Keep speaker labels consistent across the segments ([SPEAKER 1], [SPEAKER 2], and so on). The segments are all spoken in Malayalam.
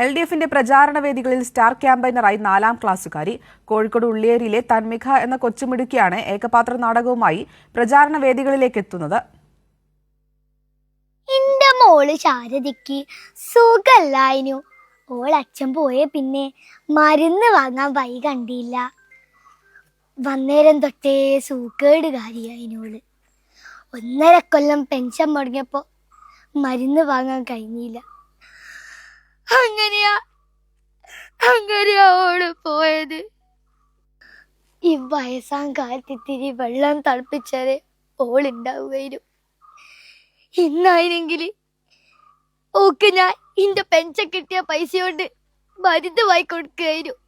[SPEAKER 1] LDFിന്റെ പ്രചാരണ വേദികളിൽ സ്റ്റാർ ക്യാമ്പയിനറായി 4ാം ക്ലാസ്സുകാരി. കോഴിക്കോട് ഉള്ളിയേരിയിലെ തന്മിക എന്ന കൊച്ചുമിടുക്കിയാണ് ഏകപാത്ര നാടകവുമായി പ്രചാരണ വേദികളിലേക്ക് എത്തുന്നത്.
[SPEAKER 2] എന്റെ മോള് ശാരദയ്ക്ക് സുഖല്ലായിനു. ഓളച്ഛൻ പോയ പിന്നെ മരുന്ന് വാങ്ങാൻ വഴി കണ്ടില്ല. വന്നേരം തൊട്ടേ സൂക്കേടുകാരിയായിനോള്. 1.5 കൊല്ലം പെൻഷൻ മുടങ്ങിയപ്പോ മരുന്ന് വാങ്ങാൻ കഴിഞ്ഞില്ല. അങ്ങനെയാ ഓള് പോയത്. ഈ വയസ്സാം കാലത്ത് ഇത്തിരി വെള്ളം തിളപ്പിച്ചാലേ ഓളുണ്ടാവുകയും. ഇന്നായിരുന്നെങ്കിൽ ഓക്ക് ഞാൻ എന്റെ പെൻഷൻ കിട്ടിയ പൈസ കൊണ്ട് മരുന്ന് വാങ്ങി കൊടുക്കുകയായിരുന്നു.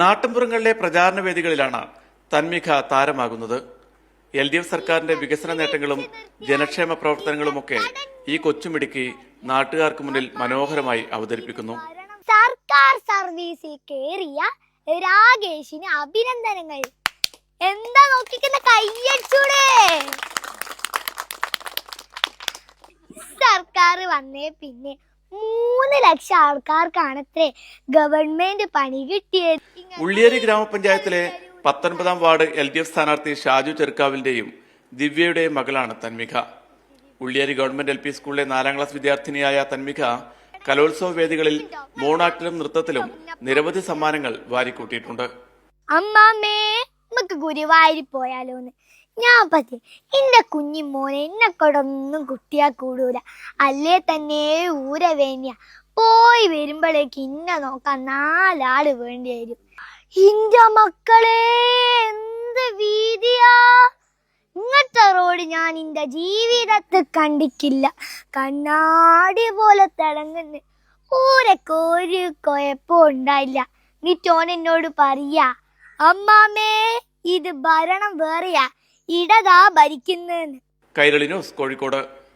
[SPEAKER 3] നാട്ടിൻപുറങ്ങളിലെ പ്രചാരണ വേദികളിലാണ് തന്മിക താരമാകുന്നത്. LDF സർക്കാരിന്റെ വികസന നേട്ടങ്ങളും ജനക്ഷേമ പ്രവർത്തനങ്ങളുമൊക്കെ ഈ കൊച്ചുമിടുക്കി നാട്ടുകാർക്ക് മുന്നിൽ മനോഹരമായി അവതരിപ്പിക്കുന്നു.
[SPEAKER 2] സർക്കാർ സർവീസിൽ കേറിയ രാകേഷിന് അഭിനന്ദനങ്ങൾ. എന്താ നോക്കിക്കുന്ന കയ്യടിച്ചൂടെ? സർക്കാർ വന്നേ പിന്നെ 3 ലക്ഷം ആൾക്കാർക്കാണത്രേ ഗവൺമെന്റ് പണി കിട്ടിയത്.
[SPEAKER 3] ഉള്ളിയേരി ഗ്രാമപഞ്ചായത്തിലെ 19ാം വാർഡ് LDF സ്ഥാനാർത്ഥി ഷാജു ചെറുക്കാവിന്റെയും ദിവ്യയുടെയും മകളാണ് തന്മിക. ഉള്ളിയേരി ഗവൺമെന്റ് LP സ്കൂളിലെ 4ാം ക്ലാസ് വിദ്യാർത്ഥിനിയായ തന്മിക കലോത്സവ വേദികളിൽ മോണാക്ടിലും നൃത്തത്തിലും നിരവധി സമ്മാനങ്ങൾ വാരിക്കൂട്ടിയിട്ടുണ്ട്.
[SPEAKER 2] അമ്മാമ്മേ, നമുക്ക് ഗുരുവായൂർ പോയാലോന്ന് ഞാൻ പറ്റി. എന്റെ കുഞ്ഞിമോനെ എന്നെക്കൊടൊന്നും കുട്ടിയാ കൂടൂല. അല്ലേ തന്നെ ഊരവേനിയ. പോയി വരുമ്പോഴേക്ക് ഇന്നെ നോക്കാൻ 4 ആള് വേണ്ടി വരും. ഇന്റെ മക്കളെ, എന്ത് വീതിയാ! ഇങ്ങനത്തെ റോഡ് ഞാൻ എന്റെ ജീവിതത്തിൽ കണ്ടിക്കില്ല. കണ്ണാടി പോലെ തിളങ്ങുന്നു. ഊരൊക്കെ ഒരു കുഴപ്പവും ഉണ്ടായില്ല. എന്നിട്ടോൻ എന്നോട് പറയാ, അമ്മാമ്മേ ഇത് ഭരണം വേറെയാ, ഇടതാ ഭരിക്കുന്നെന്ന്.
[SPEAKER 3] കൈരളി ന്യൂസ്, കോഴിക്കോട്.